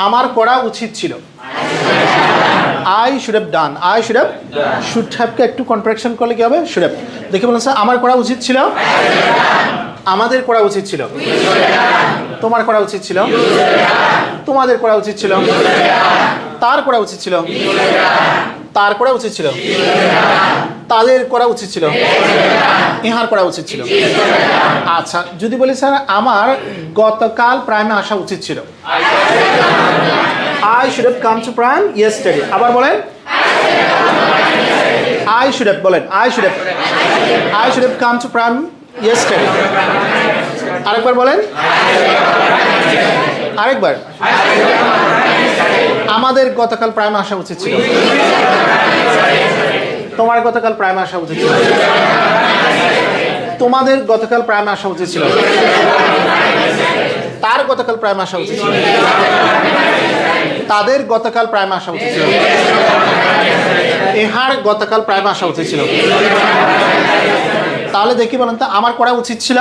আমার করা উচিত ছিল I should have done should have কে একটু কন্ট্রাকশন করলে কি হবে should have দেখে বলুন স্যার আমার করা উচিত ছিল আমাদের করা উচিত ছিল তোমার করা উচিত ছিল তোমাদের করা উচিত ছিল তার করা উচিত ছিল তার করা উচিত ছিল তাদের করা উচিত ছিল ইহার করা উচিত ছিল আচ্ছা যদি বলি স্যার আমার গতকাল প্রাইমে আসা উচিত ছিল I should have come to prime yesterday আবার বলেন I should have বলেন I should have come to prime yesterday আরেকবার বলেন আরেকবার আমাদের গতকাল প্রাইমে আসা উচিত ছিল তোমার গতকাল প্রাইমে আসা উচিত ছিল তোমাদের গতকাল প্রাইমে আসা উচিত ছিল তার গতকাল প্রাইমে আসা উচিত ছিল তাদের গতকাল প্রাইমে আসা উচিত ছিল ইহার গতকাল প্রাইমে আসা উচিত ছিল তাহলে দেখি বলেন তো আমার করা উচিত ছিল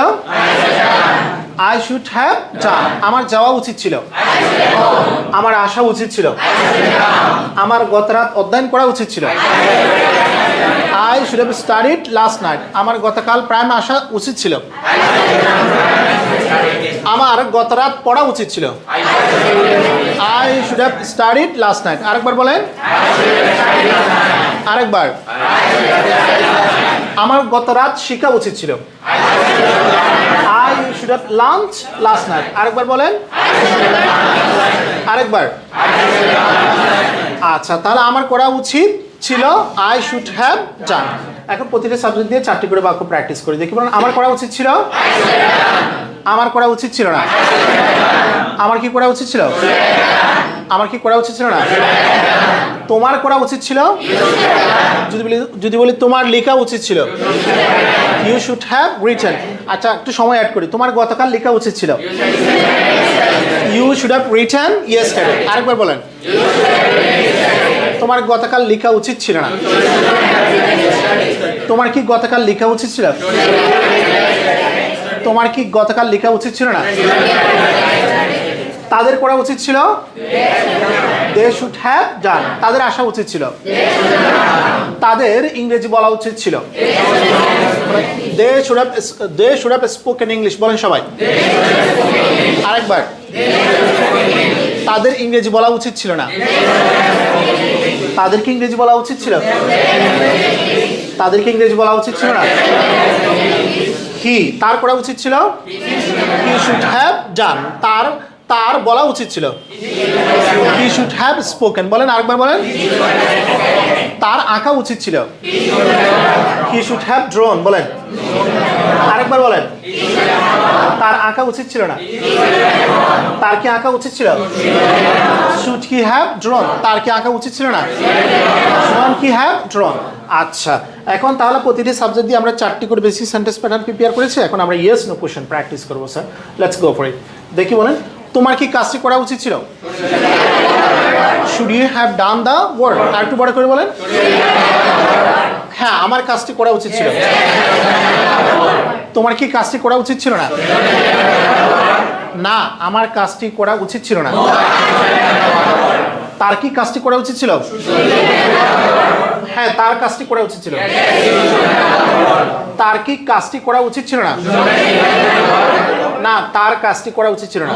I should have done আমার যাওয়া উচিত ছিল আমার আসা উচিত ছিল আমার গতরাত অধ্যয়ন করা উচিত ছিল I should have studied last night আমার গতকাল প্রাইমে আসা উচিত ছিল আমার গতরাত পড়া উচিত ছিল I should have studied last night আরেকবার বলেন আরেকবার আমার গতরাত শেখা উচিত ছিল I should have lunch last night আরেকবার বলেন আরেকবার আচ্ছা তাহলে আমার করা উচিত ছিল I should have done এখন প্রতিটা সাবজেক্ট দিয়ে 4টি করে বাক্য প্র্যাকটিস করি দেখি বলেন আমার করা উচিত ছিল আমার করা উচিত ছিল না আমার কি করা উচিত ছিল আমার কি করা উচিত ছিল না তোমার করা উচিত ছিল যদি বলি তোমার লেখা উচিত ছিল you should have written আচ্ছা একটু সময় অ্যাড করি তোমার গতকাল লেখা উচিত ছিল you should have written yesterday আরেকবার বলেন তোমার গতকাল লেখা উচিত ছিল না তোমার কি গতকাল লেখা উচিত ছিল তোমার কি গতকাল লেখা উচিত ছিল না তাদের করা উচিত ছিল they should have done তাদের আসা উচিত ছিল তাদের ইংরেজি বলা উচিত ছিল they should have spoken English বলেন সবাই আরেকবার তাদের ইংরেজি বলা উচিত ছিল না তাদেরকে ইংরেজি বলা উচিত ছিল তাদেরকে ইংরেজি বলা উচিত ছিল না he তার করা উচিত ছিল he should have done তার বলা উচিত ছিল he should have spoken বলেন আরেকবার বলেন তার আঁকা উচিত ছিল he should have drawn বলেন আরেকবার বলেন তার আঁকা উচিত ছিল না তার কি আঁকা উচিত ছিল should he have drawn তার কি আঁকা উচিত ছিল না should he have drawn আচ্ছা এখন তাহলে প্রতিটি সাবজেক্ট দিয়ে আমরা 4টি করে বেসিক সেন্টেন্স প্যাটার্ন প্রিপেয়ার করেছি এখন আমরা ইয়েস নো কোশ্চেন প্র্যাকটিস করব sir let's go for it দেখি বলেন তোমার কি কাজটি করা উচিত ছিল should you have done the work আর একটু বড় করে বলেন হ্যাঁ আমার কাজটি করা উচিত ছিল তোমার কি কাজটি করা উচিত ছিল না না আমার কাজটি করা উচিত ছিল না তার কি কাজটি করা উচিত ছিল হ্যাঁ তার কাজটি করা উচিত ছিল তার কি কাজটি করা উচিত ছিল না না তার কাজটি করা উচিত ছিল না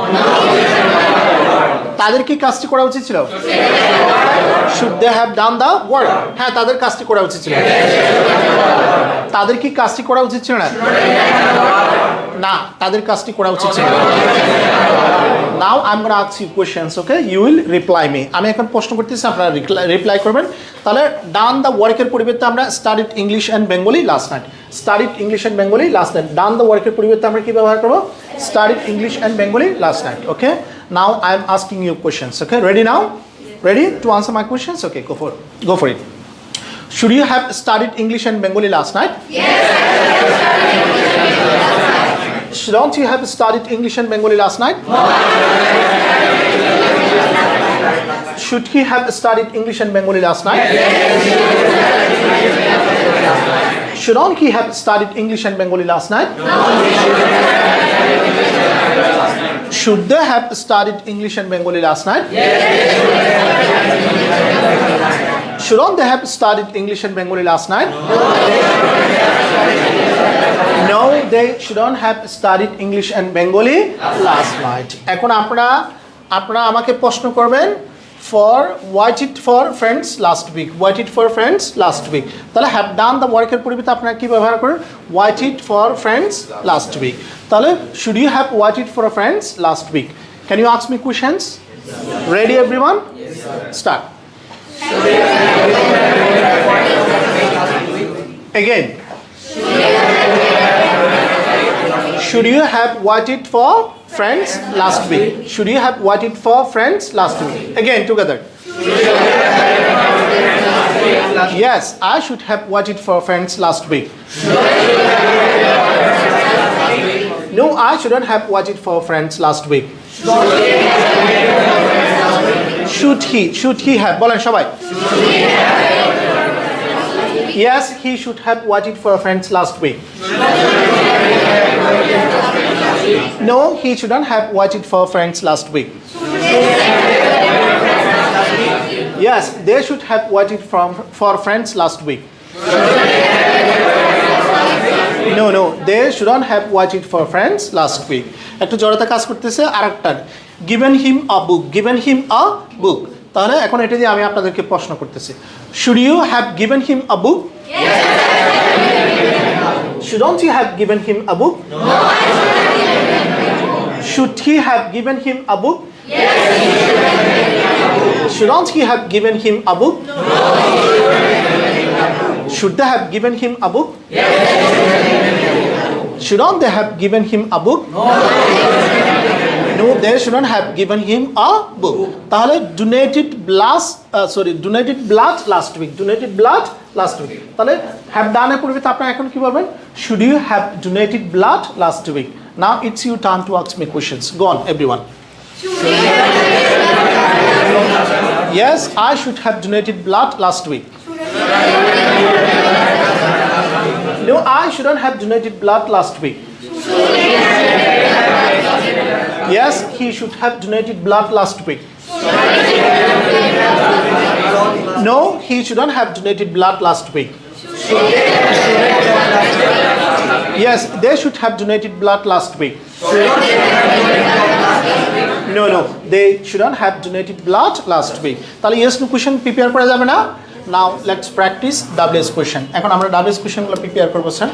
তাদের কি কাজটি করা উচিত ছিল should they have done the work হ্যাঁ তাদের কাজটি করা উচিত ছিল তাদের কি কাজটি করা উচিত ছিল না না তাদের কাজটি করা উচিত ছিল now I'm going to ask you questions okay you will reply me আমি এখন প্রশ্ন করতেছি আপনারা রিপ্লাই করবেন তাহলে done the work এর পরিবর্তে আমরা studied English and Bengali last night studied English and Bengali last night done the work এর পরিবর্তে আমরা কি ব্যবহার করব studied English and Bengali last night okay now I'm asking you questions okay ready now ready to answer my questions okay go for it should you have studied English and Bengali last night yes shouldn't you have studied English and Bengali last night should he have studied English and Bengali last night shouldn't he have studied English and Bengali last night Should they have studied English and Bengali last night? Shouldn't they have studied English and Bengali last night? No, they shouldn't have studied English and Bengali last night. এখন আপনারা আমাকে প্রশ্ন করবেন for what it for friends last week. What it for friends last week. তাহলে have done the work এর পরিবর্তে আপনারা কি ব্যবহার করেন? What it for friends last week. তাহলে should you have what it for friends last week? Can you ask me questions? Ready everyone? Yes, sir. Start. Again. Should you have waited for friends last week? Should you have waited for friends last week? Again, together. Yes, I should have waited for friends last week. No, I shouldn't have waited for friends last week. Should he have? বলেন সবাই. Yes, he should have waited for friends last week. No, he shouldn't have waited for friends last week. Yes, they should have waited for friends last week. No, they shouldn't have waited for friends last week. একটু জড়তা কাজ করতেছে আরেকটা given him a book. তাহলে এখন এটা দিয়ে আমি আপনাদেরকে প্রশ্ন করতেছি should you have given him a book? Yes. Shouldn't you have given him a book? No. Should he have given him a book? Yes. Shouldn't he have given him a book? No. Should they have given him a book? Yes. Shouldn't they have given him a book? No. No, they shouldn't have given him a book. তাহলে donated blood last week. Donated blood last week. তাহলে have done এর পরিবর্তে আপনারা এখন কি বলবেন? Should you have donated blood last week? Now it's your turn to ask me questions. Go on, everyone. Yes, I should have donated blood last week. No, I shouldn't have donated blood last week. Yes, he should have donated blood last week. No, he shouldn't have donated blood last week. Yes, they should have donated blood last week. No, they shouldn't have donated blood last week. তাহলে yes no question prepare করা যাবে না. Now let's practice WS question. এখন আমরা WS question গুলো prepare করব sir.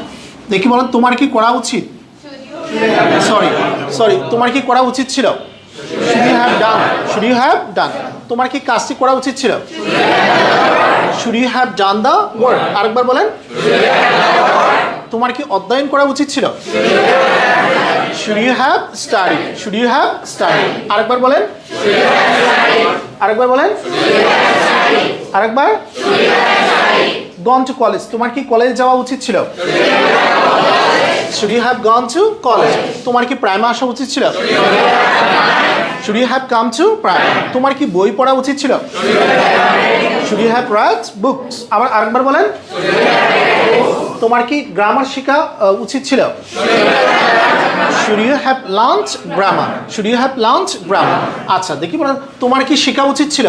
দেখি বলেন তোমার কি করা উচিত? Sorry, তোমার কি করা উচিত ছিল? Should you have done? তোমার কি কাজটি করা উচিত ছিল? Should you have done the work? আরেকবার বলেন। তোমার কি অধ্যয়ন করা উচিত ছিল? Should you have studied? আরেকবার বলেন। আরেকবার gone to college. তোমার কি কলেজ যাওয়া উচিত ছিল? Should you have gone to college? তোমার কি প্রাইমে আসা উচিত ছিল? Should you have come to prime? তোমার কি বই পড়া উচিত ছিল? Should you have read books? আবার আরেকবার বলেন। তোমার কি গ্রামার শেখা উচিত ছিল? Should you have learned grammar? আচ্ছা দেখি বলেন তোমার কি শেখা উচিত ছিল?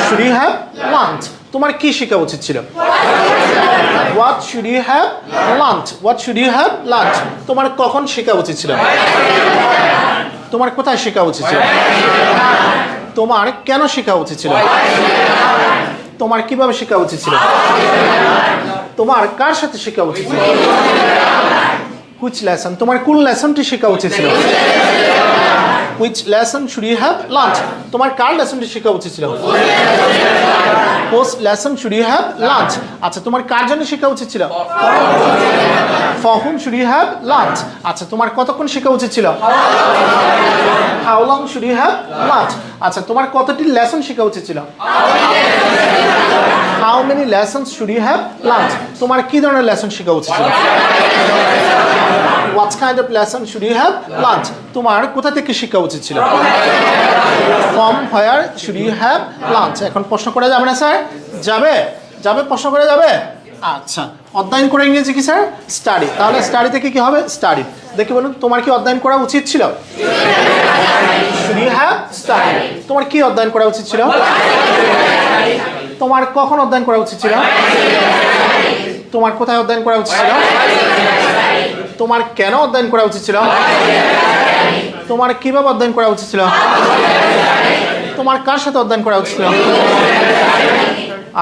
Should you have learned? তোমার কি শেখা উচিত ছিল? What should you have learned? তোমার কখন শেখা উচিত ছিল? তোমার কোথায় শেখা উচিত ছিল? তোমার কেন শেখা উচিত ছিল? তোমার কিভাবে শেখা উচিত ছিল? তোমার কার সাথে শেখা উচিত ছিল? Which lesson? তোমার কোন লেসনটি শেখা উচিত ছিল? Which lesson should you have learned? তোমার কার লেসনটি শেখা উচিত ছিল? Whose lesson should you have learned? আচ্ছা তোমার কার জন্য শেখা উচিত ছিল? For whom should you have learned? আচ্ছা তোমার কতক্ষণ শেখা উচিত ছিল? How long should you have learned? আচ্ছা তোমার কতটি লেসন শেখা উচিত ছিল? How many lessons should you have learned? তোমার কি ধরনের লেসন শেখা উচিত ছিল? What kind of lesson should you have learned? তোমার কোথা থেকে শেখা উচিত ছিল? From where should you have learned? এখন প্রশ্ন করা যাবে না স্যার? যাবে প্রশ্ন করা যাবে? আচ্ছা, অধ্যয়ন করা ইংরেজি কি স্যার? স্টাডি। তাহলে স্টাডি থেকে কি হবে? স্টাডি। দেখি বলুন, তোমার কি অধ্যয়ন করা উচিত ছিল? Should you have study. তোমার কি অধ্যয়ন করা উচিত ছিল? তোমার কখন অধ্যয়ন করা উচিত ছিল? তোমার কোথায় অধ্যয়ন করা উচিত ছিল? তোমার কেন অধ্যয়ন করা উচিত ছিল? তোমার কিভাবে অধ্যয়ন করা উচিত ছিল? তোমার কার সাথে অধ্যয়ন করা উচিত ছিল?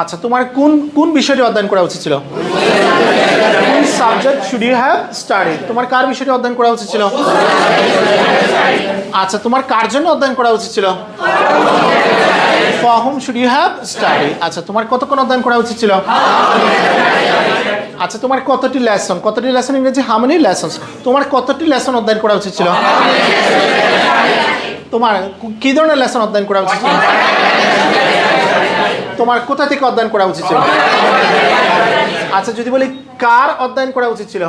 আচ্ছা, তোমার কোন কোন বিষয়টি অধ্যয়ন করা উচিত ছিল? কোন subject should you have study? তোমার কার বিষয়টি অধ্যয়ন করা উচিত ছিল? আচ্ছা, তোমার কার জন্য অধ্যয়ন করা উচিত ছিল? For whom should you have study? আচ্ছা, তোমার কতক্ষণ অধ্যয়ন করা উচিত ছিল? আচ্ছা, তোমার কতটি লেসন ইংরেজি হাউ মেনি লেসনস? তোমার কতটি লেসন অধ্যয়ন করা উচিত ছিল? তোমার কি ধরনের লেসন অধ্যয়ন করা উচিত ছিল? তোমার কোথা থেকে অধ্যয়ন করা উচিত ছিল? আচ্ছা, যদি বলি কার অধ্যয়ন করা উচিত ছিল?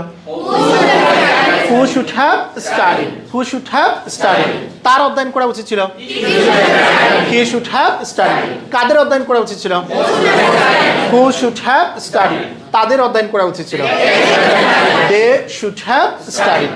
Who should have study. Who should have study. তার অধ্যয়ন করা উচিত ছিল? He should have study. কাদের অধ্যয়ন করা উচিত ছিল? Who should have study. তাদের অধ্যয়ন করা উচিত ছিল? They should have study.